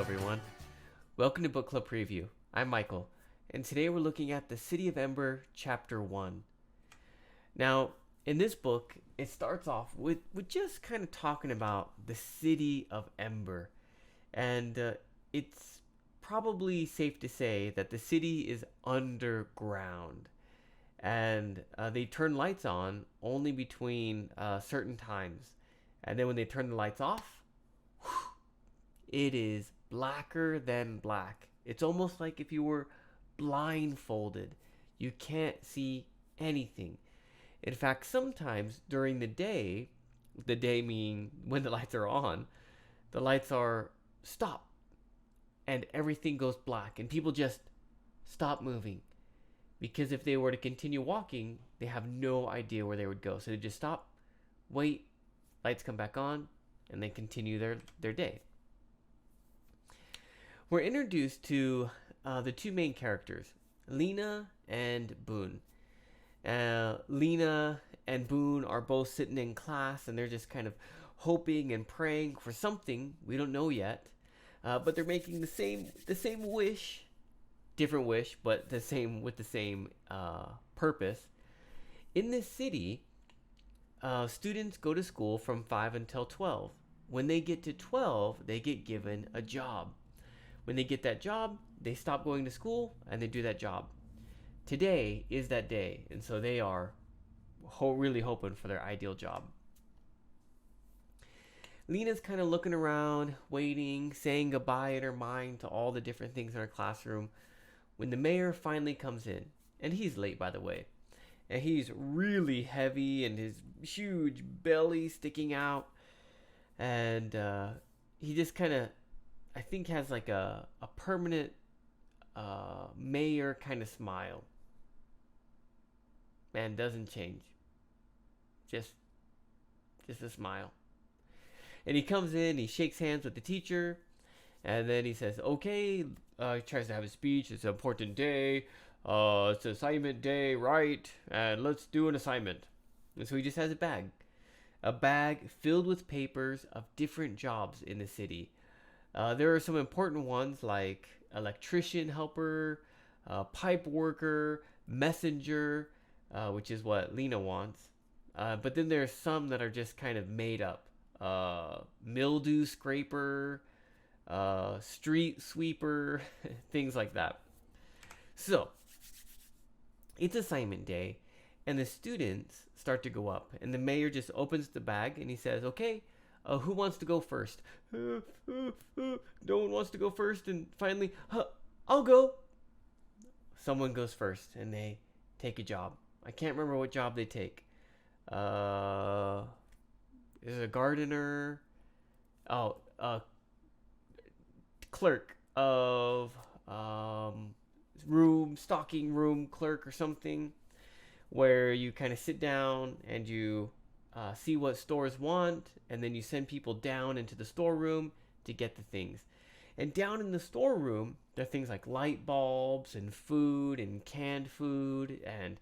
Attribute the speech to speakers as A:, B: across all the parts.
A: everyone. Welcome to Book Club Preview. I'm Michael, and today we're looking at the City of Ember, Chapter 1. Now, in this book, it starts off with just kind of talking about the City of Ember. And it's probably safe to say that the city is underground. And they turn lights on only between certain times. And then when they turn the lights off, it is blacker than black. It's almost like if you were blindfolded. You can't see anything. In fact, sometimes during the day meaning when the lights are on, the lights are stopped and everything goes black and people just stop moving. Because if they were to continue walking, they have no idea where they would go. So they just stop, wait, lights come back on, and then continue their day. We're introduced to the two main characters, Lena and Boone. Lena and Boone are both sitting in class, and they're just kind of hoping and praying for something we don't know yet. But they're making the same wish, different wish, but the same purpose. In this city, students go to school from 5 until 12. When they get to 12, they get given a job. When they get that job, they stop going to school and they do that job. Today is that day, and so they are really hoping for their ideal job. Lena's kind of looking around, waiting, saying goodbye in her mind to all the different things in her classroom when the mayor finally comes in. And he's late, by the way. And he's really heavy and his huge belly sticking out. And he just kind of, I think, has like a permanent mayor kind of smile. Man, doesn't change. Just a smile. And he comes in, he shakes hands with the teacher, and then he says, okay, he tries to have a speech. It's an important day. It's an assignment day, right? And let's do an assignment. And so he just has a bag filled with papers of different jobs in the city. There are some important ones like electrician helper, pipe worker, messenger, which is what Lena wants. But then there's some that are just kind of made up. Mildew scraper, street sweeper, things like that. So, it's assignment day, and the students start to go up. And the mayor just opens the bag and he says, okay, who wants to go first? No one wants to go first. And finally, I'll go. Someone goes first and they take a job. I can't remember what job they take. Is it a gardener? Clerk of stocking room clerk or something, where you kind of sit down and you see what stores want, and then you send people down into the storeroom to get the things. And down in the storeroom, there are things like light bulbs and food and canned food and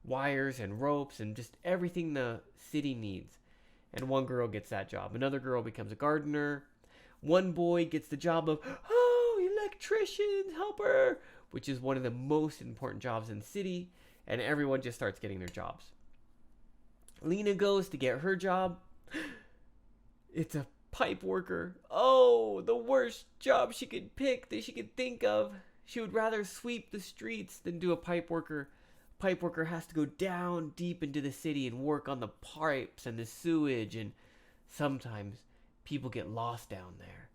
A: wires and ropes and just everything the city needs. And one girl gets that job. Another girl becomes a gardener. One boy gets the job of, electrician helper, which is one of the most important jobs in the city. And everyone just starts getting their jobs. Lena goes to get her job. It's a pipe worker. Oh, the worst job she could pick that she could think of. She would rather sweep the streets than do a pipe worker. Pipe worker has to go down deep into the city and work on the pipes and the sewage, and sometimes people get lost down there.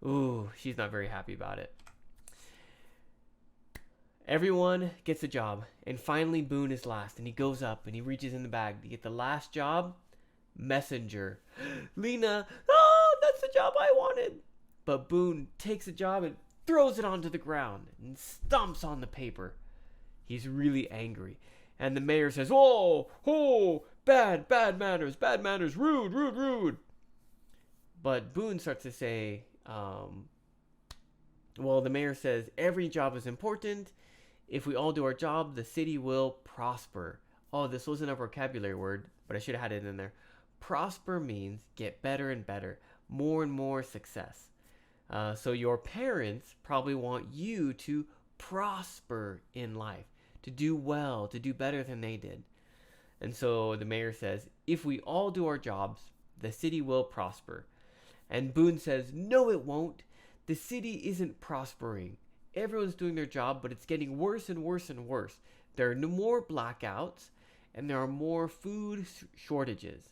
A: Ooh, she's not very happy about it. Everyone gets a job, and finally Boone is last, and he goes up and he reaches in the bag to get the last job. Messenger. Lena, that's the job I wanted. But Boone takes the job and throws it onto the ground and stomps on the paper. He's really angry. And the mayor says, bad manners, rude. But Boone starts to say, the mayor says, every job is important. If we all do our job, the city will prosper. Oh, this wasn't a vocabulary word, but I should have had it in there. Prosper means get better and better, more and more success. So your parents probably want you to prosper in life, to do well, to do better than they did. And so the mayor says, if we all do our jobs, the city will prosper. And Boone says, no, it won't. The city isn't prospering. Everyone's doing their job, but it's getting worse and worse and worse. There are no more blackouts, and there are more food shortages.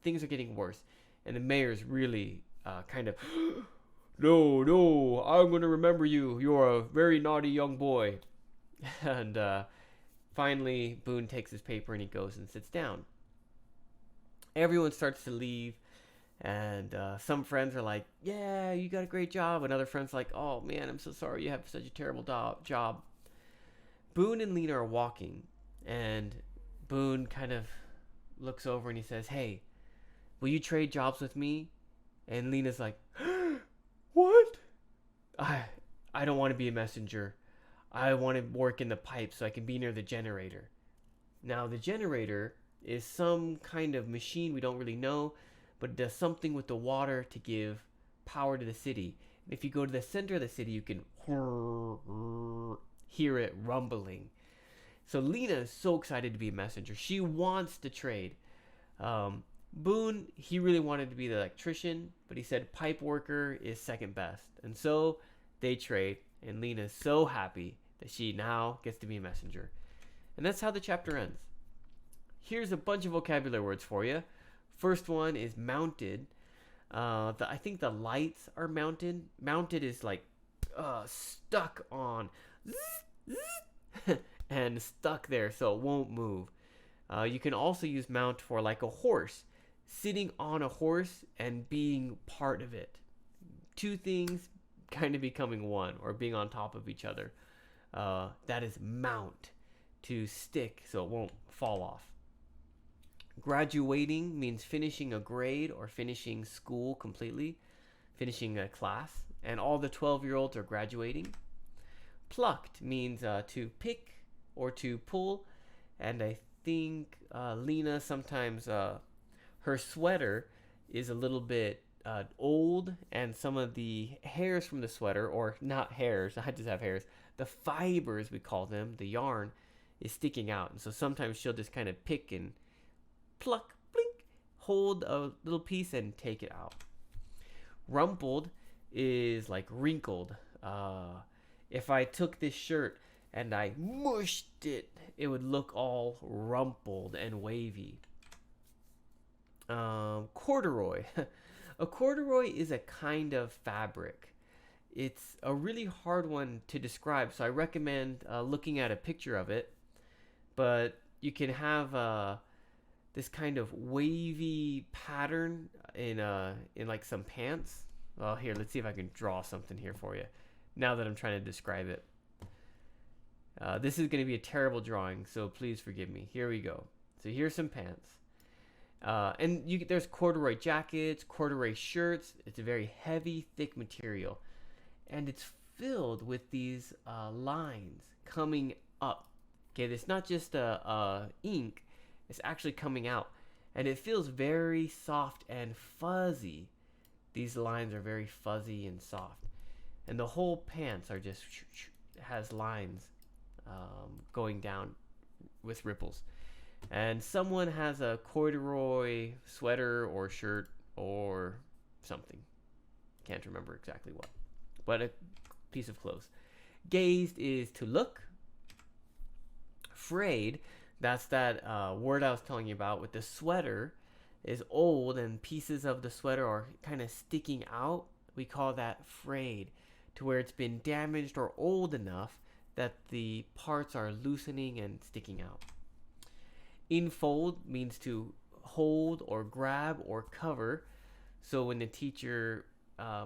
A: Things are getting worse. And the mayor's really kind of, no, no, I'm going to remember you. You're a very naughty young boy. And finally, Boone takes his paper and he goes and sits down. Everyone starts to leave. And some friends are like, yeah, you got a great job. And other friends are like, oh, man, I'm so sorry you have such a terrible job. Boone and Lena are walking. And Boone kind of looks over and he says, hey, will you trade jobs with me? And Lena's like, what? I don't want to be a messenger. I want to work in the pipe so I can be near the generator. Now, the generator is some kind of machine we don't really know, but it does something with the water to give power to the city. And if you go to the center of the city, you can hear it rumbling. So Lena is so excited to be a messenger. She wants to trade. Boone, he really wanted to be the electrician, but he said pipe worker is second best. And so they trade, and Lena is so happy that she now gets to be a messenger. And that's how the chapter ends. Here's a bunch of vocabulary words for you. First one is mounted. I think the lights are mounted. Mounted is like stuck on and stuck there so it won't move. You can also use mount for like a horse, sitting on a horse and being part of it. Two things kind of becoming one or being on top of each other. That is mount, to stick so it won't fall off. Graduating means finishing a grade or finishing school completely, finishing a class, and all the 12-year-olds are graduating. Plucked means to pick or to pull, and I think Lena sometimes her sweater is a little bit old, and some of the hairs from the sweater, or not hairs, I just have hairs, the fibers we call them, the yarn, is sticking out, and so sometimes she'll just kind of pick and pluck, blink, hold a little piece and take it out. Rumpled is like wrinkled. If I took this shirt and I mushed it, it would look all rumpled and wavy. Corduroy. A corduroy is a kind of fabric. It's a really hard one to describe, so I recommend looking at a picture of it. But you can have this kind of wavy pattern in like some pants. Well, here, let's see if I can draw something here for you. Now that I'm trying to describe it, this is going to be a terrible drawing, so please forgive me. Here we go. So here's some pants, and there's corduroy jackets, corduroy shirts. It's a very heavy, thick material, and it's filled with these lines coming up. Okay, it's not just ink. It's actually coming out, and it feels very soft and fuzzy. These lines are very fuzzy and soft, and the whole pants are just has lines going down with ripples. And someone has a corduroy sweater or shirt or something. Can't remember exactly what, but a piece of clothes. Gazed is to look. Frayed, that's that word I was telling you about with the sweater, is old and pieces of the sweater are kind of sticking out. We call that frayed, to where it's been damaged or old enough that the parts are loosening and sticking out. Enfold means to hold or grab or cover. So when the teacher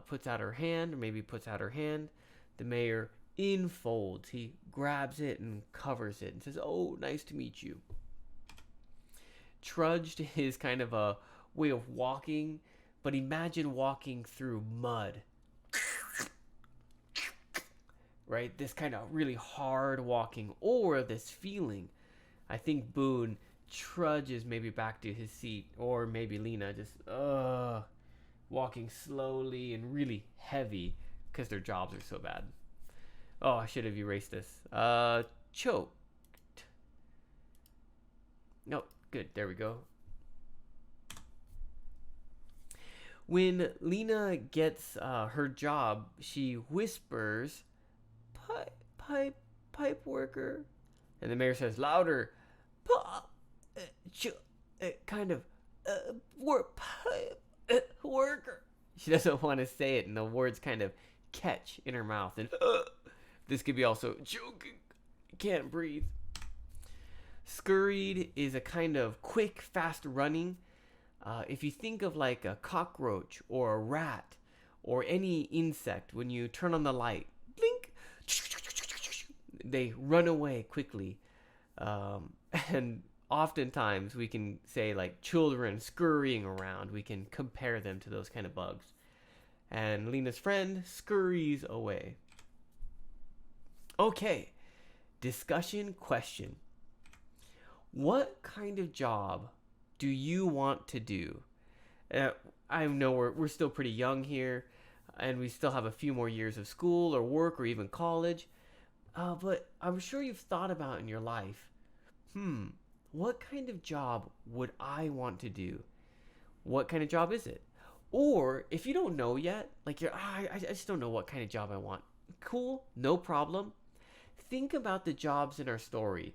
A: puts out her hand, or maybe puts out her hand, the mayor enfolds. He grabs it and covers it and says, oh, nice to meet you. Trudged is kind of a way of walking, but imagine walking through mud. Right? This kind of really hard walking, or this feeling. I think Boone trudges maybe back to his seat, or maybe Lena just walking slowly and really heavy, because their jobs are so bad. Oh, I should have erased this. Choked. No, good. There we go. When Lena gets her job, she whispers, pipe worker. And the mayor says louder, kind of, pipe worker. She doesn't want to say it, and the words kind of catch in her mouth. And this could be also choking, can't breathe. Scurried is a kind of quick, fast running. If you think of like a cockroach or a rat or any insect, when you turn on the light, blink, they run away quickly. And oftentimes we can say like children scurrying around. We can compare them to those kind of bugs. And Lena's friend scurries away. Okay, discussion question. What kind of job do you want to do? I know we're still pretty young here, and we still have a few more years of school or work or even college. But I'm sure you've thought about in your life, what kind of job would I want to do? What kind of job is it? Or if you don't know yet, like I just don't know what kind of job I want. Cool, no problem. Think about the jobs in our story.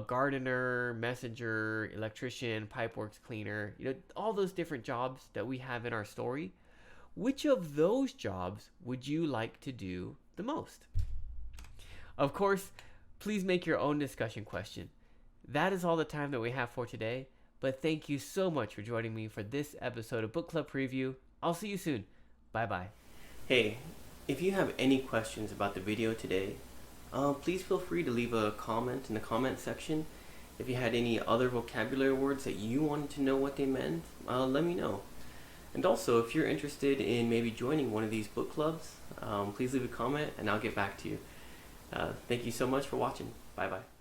A: Gardener, messenger, electrician, pipeworks cleaner, all those different jobs that we have in our story. Which of those jobs would you like to do the most? Of course, please make your own discussion question. That is all the time that we have for today, but thank you so much for joining me for this episode of Book Club Preview. I'll see you soon. Bye-bye. Hey, if you have any questions about the video today, please feel free to leave a comment in the comment section. If you had any other vocabulary words that you wanted to know what they meant, let me know. And also, if you're interested in maybe joining one of these book clubs, please leave a comment and I'll get back to you. Thank you so much for watching. Bye-bye.